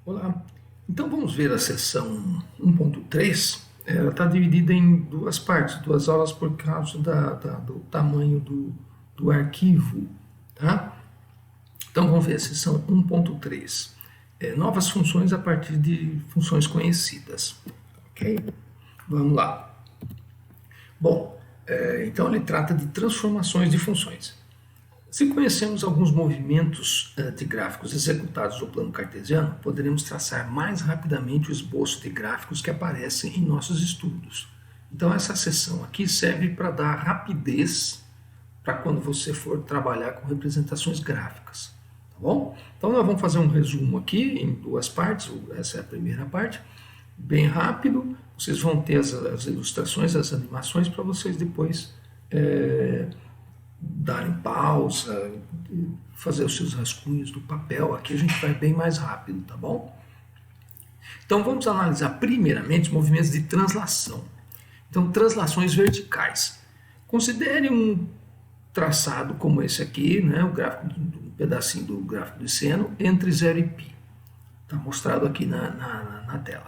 Olá, então vamos ver a seção 1.3. Ela está dividida em duas partes, duas aulas por causa do tamanho do arquivo, tá? Então vamos ver a seção 1.3. Novas funções a partir de funções conhecidas, ok? Vamos lá. Bom, então ele trata de transformações de funções. Se conhecemos alguns movimentos de gráficos executados no plano cartesiano, poderemos traçar mais rapidamente o esboço de gráficos que aparecem em nossos estudos. Então essa seção aqui serve para dar rapidez para quando você for trabalhar com representações gráficas, tá bom? Então nós vamos fazer um resumo aqui em duas partes, essa é a primeira parte, bem rápido, vocês vão ter as ilustrações, as animações para vocês depois darem pausa, fazer os seus rascunhos do papel. Aqui a gente vai bem mais rápido, tá bom? Então vamos analisar primeiramente os movimentos de translação. Então, translações verticais. Considere um traçado como esse aqui, né, o gráfico, um pedacinho do gráfico de seno entre 0 e π. Está mostrado aqui na tela.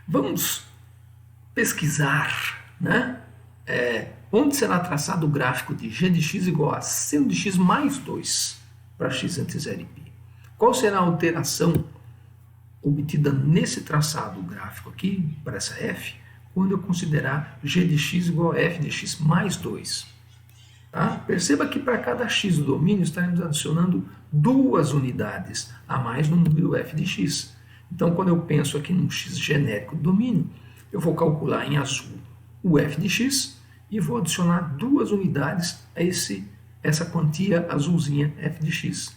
Vamos pesquisar, né? Onde será traçado o gráfico de g de x igual a seno de x mais 2 para x entre 0 e π. Qual será a alteração obtida nesse traçado gráfico aqui, para essa f, quando eu considerar g de x igual a f de x mais 2? Tá? Perceba que para cada x do domínio estaremos adicionando duas unidades a mais no número f de x. Então, quando eu penso aqui num x genérico do domínio, eu vou calcular em azul o f de x e vou adicionar duas unidades a essa quantia azulzinha f de x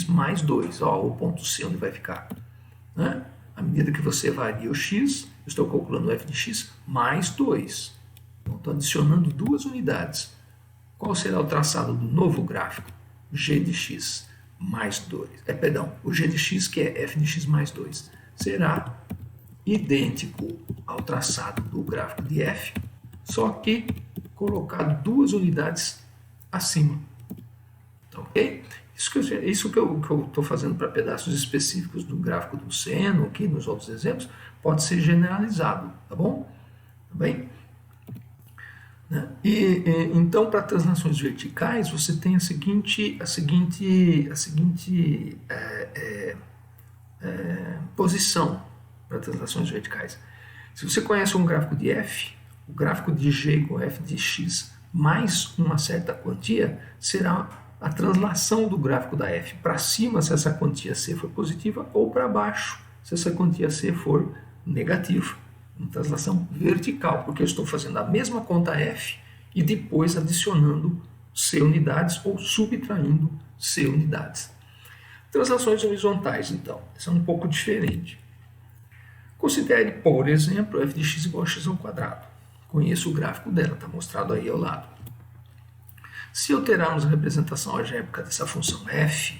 mais 2, ó, o ponto C onde vai ficar. Né? À medida que você varia o x, eu estou calculando o f de x mais 2. Então, estou adicionando duas unidades. Qual será o traçado do novo gráfico? G de x mais 2. O g de x, que é f de x mais 2, será idêntico ao traçado do gráfico de f, só que colocado duas unidades acima. Então, ok? Isso que eu estou fazendo para pedaços específicos do gráfico do seno, aqui nos outros exemplos, pode ser generalizado, tá bom? Tá bem? Né? Então, para translações verticais, você tem a seguinte posição para translações verticais. Se você conhece um gráfico de f, o gráfico de g igual a f de x mais uma certa quantia será a translação do gráfico da f para cima se essa quantia c for positiva ou para baixo se essa quantia c for negativa. Uma translação vertical, porque eu estou fazendo a mesma conta f e depois adicionando c unidades ou subtraindo c unidades. Translações horizontais, então, são um pouco diferentes. Considere, por exemplo, f de x igual a x ao quadrado. Conheço o gráfico dela, está mostrado aí ao lado. Se alterarmos a representação algébrica dessa função f,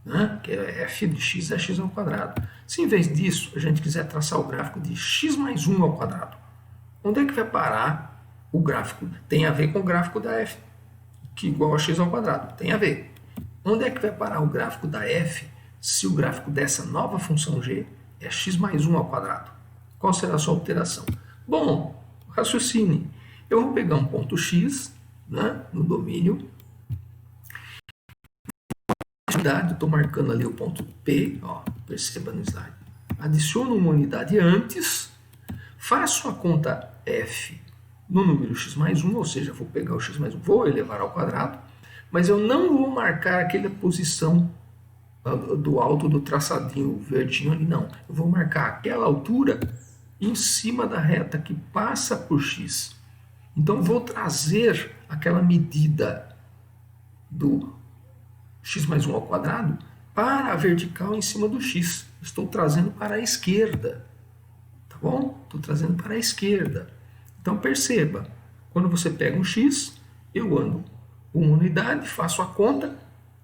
né, que é f de x é x ao quadrado, se em vez disso a gente quiser traçar o gráfico de x mais 1 ao quadrado, onde é que vai parar o gráfico? Tem a ver com o gráfico da f, que é igual a x ao quadrado, tem a ver. Onde é que vai parar o gráfico da f se o gráfico dessa nova função g é x mais 1 ao quadrado? Qual será a sua alteração? Bom, raciocine. Eu vou pegar um ponto x, né, no domínio. Estou marcando ali o ponto P, ó, perceba no slide. Adiciono uma unidade antes, faço a conta f no número x mais 1, ou seja, vou pegar o x mais 1, vou elevar ao quadrado, mas eu não vou marcar aquela posição do alto do traçadinho verdinho ali, não. Eu vou marcar aquela altura em cima da reta que passa por x. Então, vou trazer aquela medida do x mais 1 ao quadrado para a vertical em cima do x. Estou trazendo para a esquerda. Tá bom? Estou trazendo para a esquerda. Então, perceba, quando você pega um x, eu ando uma unidade, faço a conta,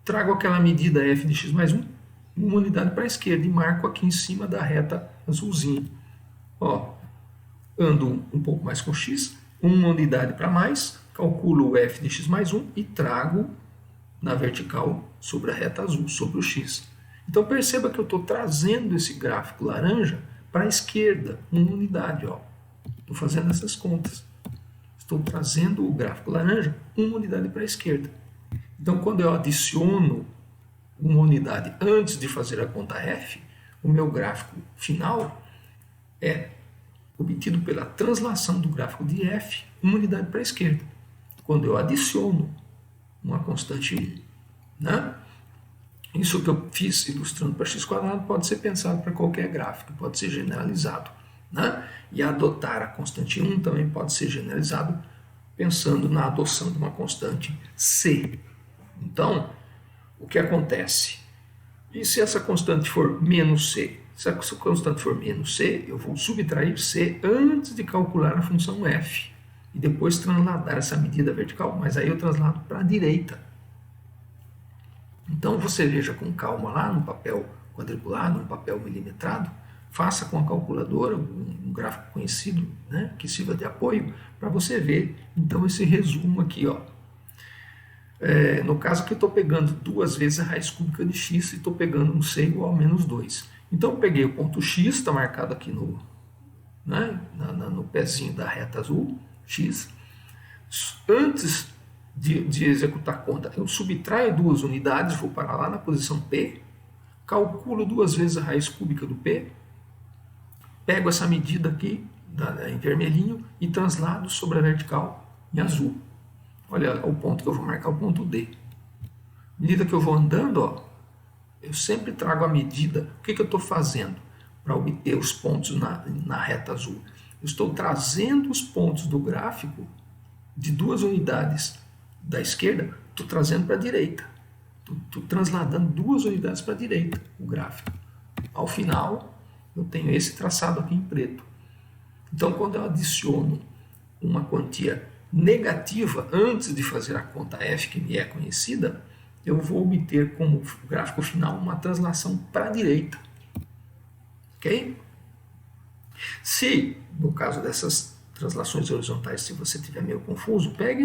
trago aquela medida f de x mais 1, uma unidade para a esquerda e marco aqui em cima da reta azulzinha. Ó, ando um pouco mais com x, uma unidade para mais, calculo o f de x mais 1 e trago na vertical sobre a reta azul, sobre o x. Então perceba que eu estou trazendo esse gráfico laranja para a esquerda, uma unidade. Estou fazendo essas contas. Estou trazendo o gráfico laranja uma unidade para a esquerda. Então quando eu adiciono uma unidade antes de fazer a conta F, o meu gráfico final é obtido pela translação do gráfico de F uma unidade para a esquerda. Quando eu adiciono uma constante 1. Né? Isso que eu fiz ilustrando para x² pode ser pensado para qualquer gráfico, pode ser generalizado. Né? E adotar a constante 1 também pode ser generalizado pensando na adoção de uma constante c. Então, o que acontece? E se essa constante for menos c? Se essa constante for menos c, eu vou subtrair c antes de calcular a função f. E depois transladar essa medida vertical, mas aí eu translado para a direita. Então você veja com calma lá no papel quadriculado, no papel milimetrado, faça com a calculadora um gráfico conhecido, né, que sirva de apoio, para você ver então esse resumo aqui. No caso aqui eu estou pegando 2 vezes a raiz cúbica de x e estou pegando um c igual a menos 2. Então eu peguei o ponto x, está marcado aqui no pezinho da reta azul, x. Antes de executar a conta, eu subtraio 2 unidades, vou parar lá na posição P, calculo 2 vezes a raiz cúbica do P, pego essa medida aqui em vermelhinho e translado sobre a vertical em azul. Olha o ponto que eu vou marcar, o ponto D. À medida que eu vou andando, eu sempre trago a medida. O que eu estou fazendo para obter os pontos na reta azul? Eu estou trazendo os pontos do gráfico de 2 unidades da esquerda, estou trazendo para a direita. Estou transladando 2 unidades para a direita, o gráfico. Ao final, eu tenho esse traçado aqui em preto. Então, quando eu adiciono uma quantia negativa antes de fazer a conta f, que me é conhecida, eu vou obter como gráfico final uma translação para a direita. Ok? Se, no caso dessas translações horizontais, se você estiver meio confuso, pegue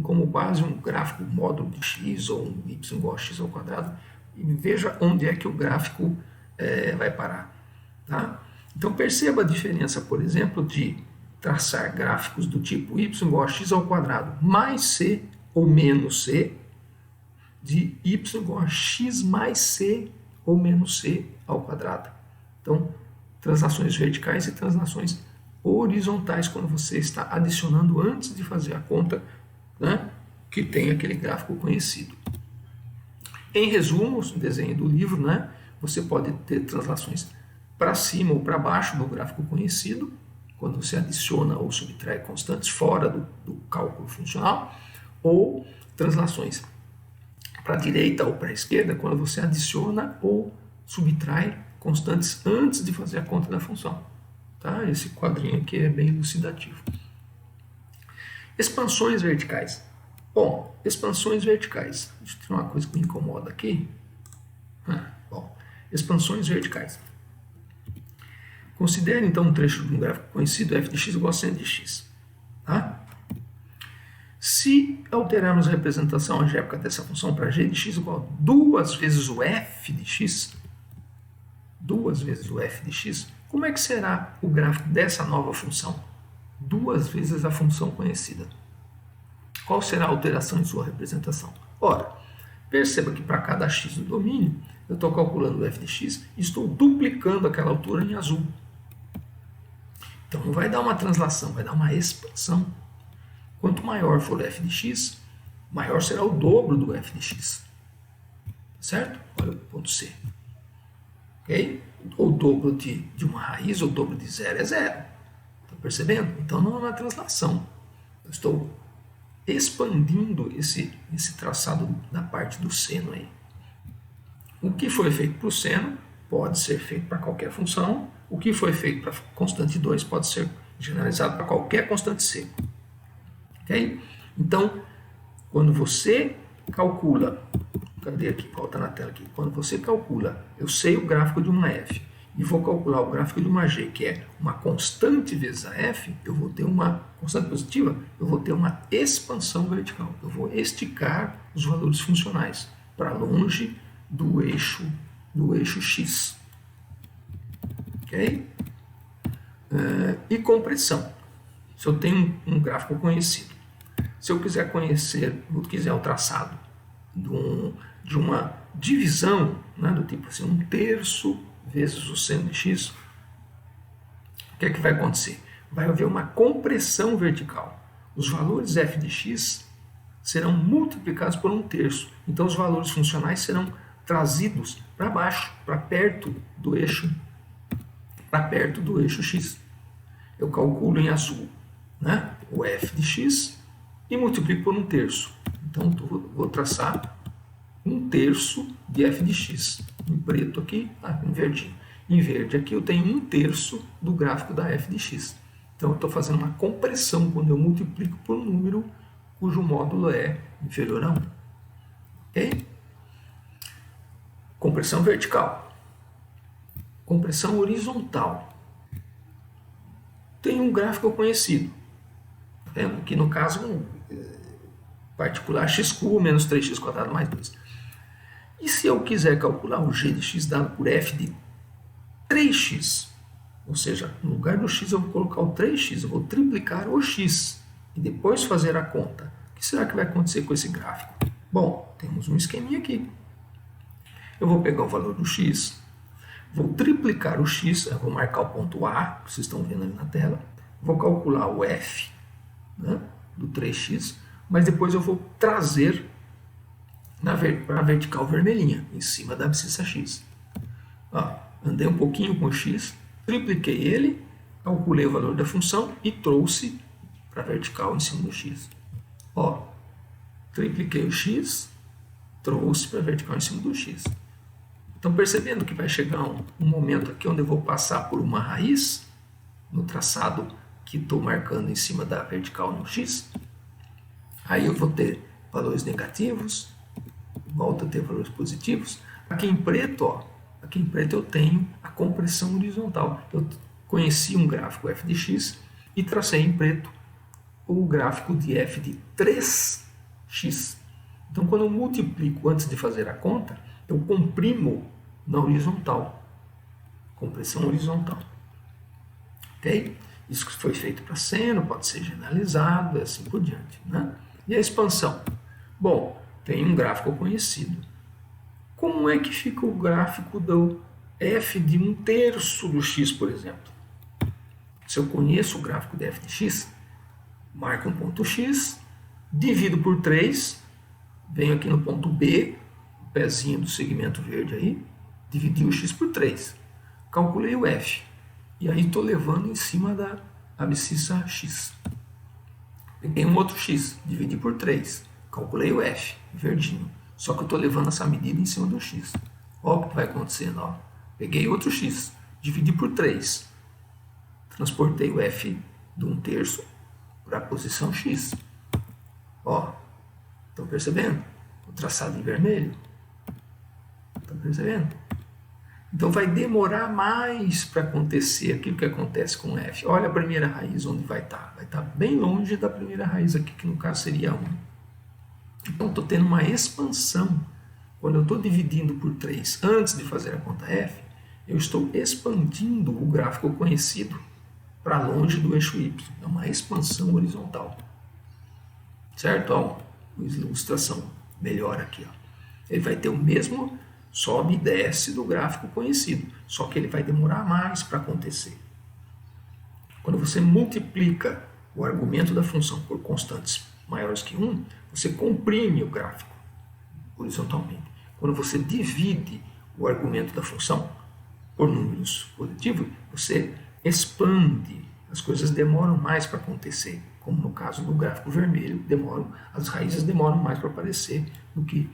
como base um gráfico módulo de x ou um y igual a x ao quadrado e veja onde é que o gráfico vai parar. Tá? Então perceba a diferença, por exemplo, de traçar gráficos do tipo y igual a x ao quadrado mais c ou menos c, de y igual a x mais c ou menos c ao quadrado. Então, translações verticais e translações horizontais, quando você está adicionando antes de fazer a conta, né, que tem aquele gráfico conhecido. Em resumo, no desenho do livro, né, você pode ter translações para cima ou para baixo do gráfico conhecido, quando você adiciona ou subtrai constantes fora do cálculo funcional, ou translações para a direita ou para a esquerda, quando você adiciona ou subtrai constantes antes de fazer a conta da função. Tá? Esse quadrinho aqui é bem elucidativo. Expansões verticais. Bom, expansões verticais. Deixa eu tirar uma coisa que me incomoda aqui. Expansões verticais. Considere então um trecho de um gráfico conhecido, f de x igual a 100 de x. Tá? Se alterarmos a representação algébrica dessa função para g de x igual a 2 vezes o f de x, 2 vezes o f de x, como é que será o gráfico dessa nova função? 2 vezes a função conhecida. Qual será a alteração em sua representação? Ora, perceba que para cada x do domínio, eu estou calculando o f de x e estou duplicando aquela altura em azul. Então não vai dar uma translação, vai dar uma expansão. Quanto maior for o f de x, maior será o dobro do f de x. Certo? Olha o ponto C. Ok? O dobro de uma raiz, o dobro de zero é zero. Está percebendo? Então não é uma translação. Eu estou expandindo esse traçado da parte do seno aí. O que foi feito para o seno pode ser feito para qualquer função. O que foi feito para constante 2 pode ser generalizado para qualquer constante c. Ok? Então, quando você calcula, cadê aqui? Volta na tela aqui. Quando você calcula, eu sei o gráfico de uma f e vou calcular o gráfico de uma g, que é uma constante vezes a f, eu vou ter uma constante positiva, eu vou ter uma expansão vertical. Eu vou esticar os valores funcionais para longe do eixo do eixo X. Ok? E compressão. Se eu tenho um gráfico conhecido, se eu quiser quiser o traçado de uma divisão, né, do tipo assim, 1/3 vezes o seno de x, o que é que vai acontecer? Vai haver uma compressão vertical. Os valores f de x serão multiplicados por 1/3. Então os valores funcionais serão trazidos para baixo, para perto do eixo x. Eu calculo em azul, né, o f de x e multiplico por 1/3. Então vou traçar 1/3 de f de x. Em preto aqui, em verdinho. Em verde aqui eu tenho 1/3 do gráfico da f de x. Então eu estou fazendo uma compressão quando eu multiplico por um número cujo módulo é inferior a 1. Ok? Compressão vertical. Compressão horizontal. Tem um gráfico conhecido. Aqui no caso, particular x³ menos 3x² mais 2. E se eu quiser calcular o g de x dado por f de 3x, ou seja, no lugar do x eu vou colocar o 3x, eu vou triplicar o x e depois fazer a conta. O que será que vai acontecer com esse gráfico? Bom, temos um esqueminha aqui. Eu vou pegar o valor do x, vou triplicar o x, eu vou marcar o ponto A, que vocês estão vendo ali na tela, vou calcular o f, né, do 3x, mas depois eu vou trazer para a vertical vermelhinha, em cima da abscissa x. Andei um pouquinho com o x, tripliquei ele, calculei o valor da função e trouxe para a vertical em cima do x. Tripliquei o x, trouxe para a vertical em cima do x. Estão percebendo que vai chegar um momento aqui onde eu vou passar por uma raiz no traçado que estou marcando em cima da vertical no x. Aí eu vou ter valores negativos, volto a ter valores positivos. Aqui em preto eu tenho a compressão horizontal. Eu conheci um gráfico f de x e tracei em preto o gráfico de f de 3x. Então, quando eu multiplico antes de fazer a conta, eu comprimo na horizontal. Compressão horizontal. Ok? Isso que foi feito para seno, pode ser generalizado e assim por diante, né? E a expansão? Bom, tem um gráfico conhecido. Como é que fica o gráfico do f de 1/3 do x, por exemplo? Se eu conheço o gráfico de f de x, marco um ponto x, divido por 3, venho aqui no ponto B, o pezinho do segmento verde aí, dividi o x por 3. Calculei o f. E aí estou levando em cima da abscissa x. Peguei um outro x, dividi por 3. Calculei o f, verdinho. Só que eu estou levando essa medida em cima do x. Olha o que vai acontecendo. Peguei outro x, dividi por 3. Transportei o f de 1/3 para a posição x. Estão percebendo? O traçado em vermelho. Estão percebendo? Então vai demorar mais para acontecer aquilo que acontece com f. Olha a primeira raiz onde vai estar. Vai estar bem longe da primeira raiz aqui, que no caso seria 1. Então estou tendo uma expansão. Quando eu estou dividindo por 3 antes de fazer a conta f, eu estou expandindo o gráfico conhecido para longe do eixo y. É uma expansão horizontal. Certo? Uma ilustração melhor aqui. Ele vai ter o mesmo sobe e desce do gráfico conhecido, só que ele vai demorar mais para acontecer. Quando você multiplica o argumento da função por constantes maiores que 1, você comprime o gráfico horizontalmente. Quando você divide o argumento da função por números positivos, você expande. As coisas demoram mais para acontecer, como no caso do gráfico vermelho, as raízes demoram mais para aparecer do que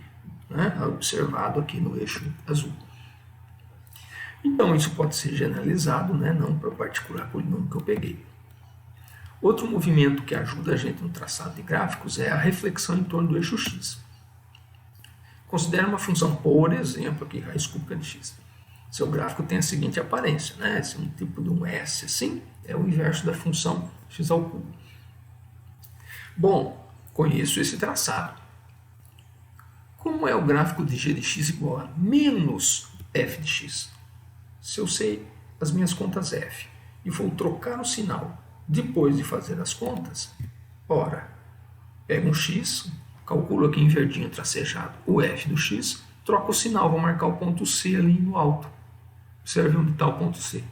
observado aqui no eixo azul. Então isso pode ser generalizado, não para o particular polinômio que eu peguei. Outro movimento que ajuda a gente no traçado de gráficos é a reflexão em torno do eixo x. Considere uma função, por exemplo, aqui, raiz cúbica de x. Seu gráfico tem a seguinte aparência, esse é um tipo de um S assim, é o inverso da função x ao cubo. Bom, conheço esse traçado. Como é o gráfico de g de x igual a menos f de x. Se eu sei as minhas contas f e vou trocar o sinal depois de fazer as contas, ora, pego um x, calculo aqui em verdinho tracejado o f do x, troco o sinal, vou marcar o ponto C ali no alto. Observe onde está o ponto C.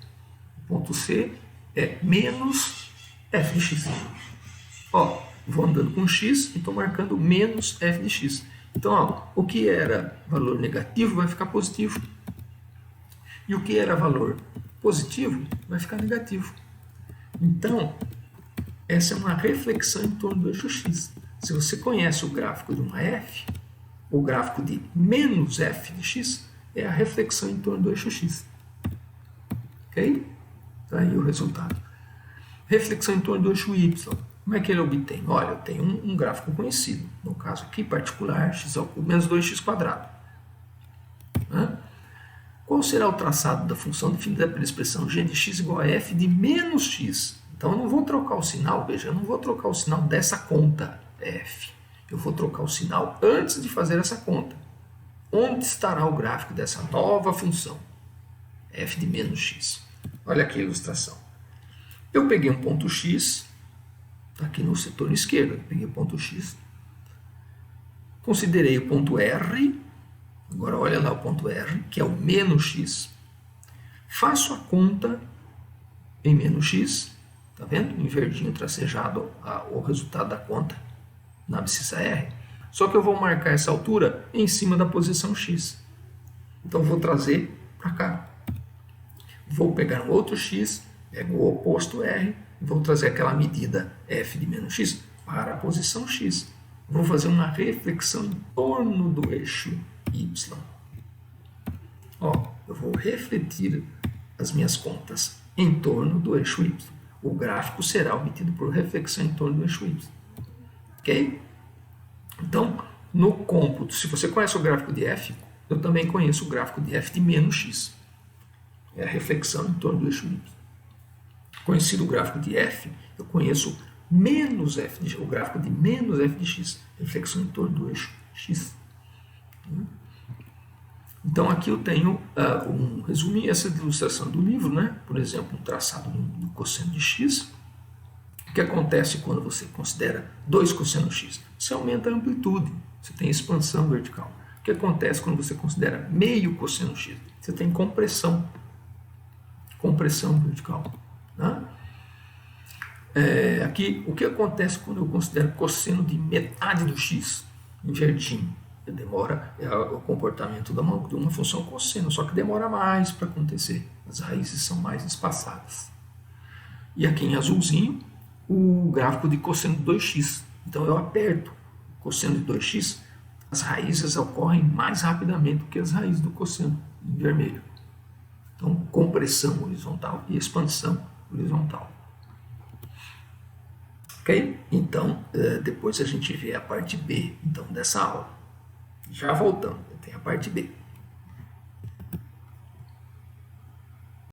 O ponto C é menos f de x. Ó, vou andando com x e estou marcando menos f de x. Então, ó, o que era valor negativo vai ficar positivo. E o que era valor positivo vai ficar negativo. Então, essa é uma reflexão em torno do eixo x. Se você conhece o gráfico de uma f, o gráfico de menos f de x é a reflexão em torno do eixo x. Ok? Tá aí o resultado. Reflexão em torno do eixo y. Como é que ele obtém? Olha, eu tenho um gráfico conhecido. No caso aqui, particular, x ao cubo menos 2x². Qual será o traçado da função definida pela expressão g de x igual a f de menos x? Então, eu não vou trocar o sinal, veja, eu não vou trocar o sinal dessa conta f. Eu vou trocar o sinal antes de fazer essa conta. Onde estará o gráfico dessa nova função? F de menos x. Olha aqui a ilustração. Eu peguei um ponto x, está aqui no setor esquerdo, eu peguei o ponto x, considerei o ponto R, agora olha lá o ponto R, que é o menos x, faço a conta em menos x, tá vendo? Em verdinho tracejado o resultado da conta na abscissa R. Só que eu vou marcar essa altura em cima da posição x. Então vou trazer para cá. Vou pegar um outro x, pego o oposto R, e vou trazer aquela medida f de menos x para a posição x. Vou fazer uma reflexão em torno do eixo y. Ó, eu vou refletir as minhas contas em torno do eixo y. O gráfico será obtido por reflexão em torno do eixo y. Ok? Então, no cômputo, se você conhece o gráfico de f, eu também conheço o gráfico de f de menos x. É a reflexão em torno do eixo y. Conhecido o gráfico de f, eu conheço menos f de, o gráfico de menos f de x, reflexão em torno do eixo x. Então aqui eu tenho um resuminho, essa ilustração do livro, né? Por exemplo, um traçado do cosseno de x. O que acontece quando você considera 2 cosseno x? Você aumenta a amplitude, você tem expansão vertical. O que acontece quando você considera meio cosseno x? Você tem compressão vertical. Né? Aqui, o que acontece quando eu considero cosseno de metade do x em verdinho? Demora, é o comportamento de uma função cosseno, só que demora mais para acontecer. As raízes são mais espaçadas. E aqui em azulzinho, o gráfico de cosseno de 2x. Então eu aperto o cosseno de 2x, as raízes ocorrem mais rapidamente do que as raízes do cosseno em vermelho. Então, compressão horizontal e expansão horizontal. Ok? Então, depois a gente vê a parte B então, dessa aula. Já voltando, tem a parte B.